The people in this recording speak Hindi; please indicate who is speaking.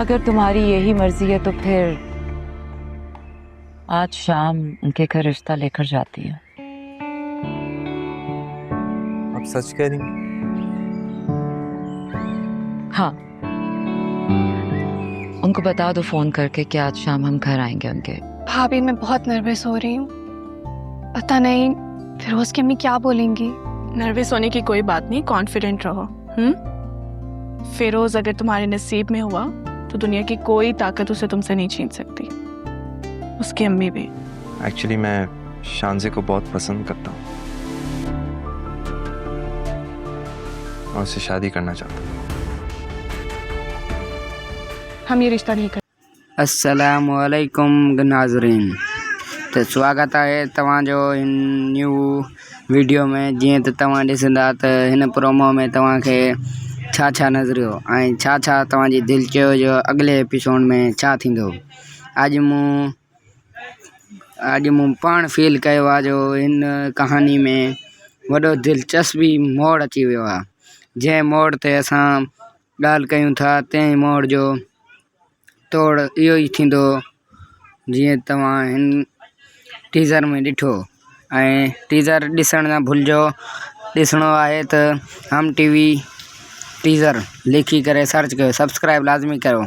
Speaker 1: अगर तुम्हारी यही मर्जी है तो फिर आज शाम उनके घर रिश्ता लेकर जाती हूँ।
Speaker 2: आप सच कह रही हैं?
Speaker 1: हाँ, उनको बता दो फोन करके कि आज शाम हम घर आएंगे उनके।
Speaker 3: भाभी मैं बहुत नर्वस हो रही हूँ, पता नहीं फिरोज की अम्मी क्या बोलेंगी।
Speaker 4: नर्वस होने की कोई बात नहीं, कॉन्फिडेंट रहो। फिरोज अगर तुम्हारे नसीब में हुआ तो दुनिया की कोई ताकत उसे तुमसे नहीं छीन सकती, उसकी अम्मी भी।
Speaker 2: एक्चुअली मैं शानज़े को बहुत पसंद करता हूँ और उससे शादी करना चाहता हूँ।
Speaker 4: हम ये रिश्ता नहीं कर।
Speaker 5: अस्सलामु अलैकुम नाज़रीन, तो स्वागत है तव्हांजो इन न्यू वीडियो में। जीअं त तव्हां ॾिसंदा त हिन प्रोमो में तव्हांखे छा नज़रियो ऐं छा तव्हांजी दिलि चयो जो अॻिले एपिसोड में छा थींदो। अॼु मूं पाण फील कयो आहे जो हिन कहानी में वॾो दिलचस्पी मोड़ अची वियो आहे। जंहिं मोड़ ते असां ॻाल्हि कयूं था तंहिं मोड़ जो तोड़ इहो ई थींदो जीअं तव्हां हिन टीज़र में ॾिठो। ऐं टीज़र ॾिसण न भुलिजो, ॾिसणो आहे त हम टीवी टीज़र लिखी करे सर्च कयो, सब्सक्राइब लाज़मी कयो।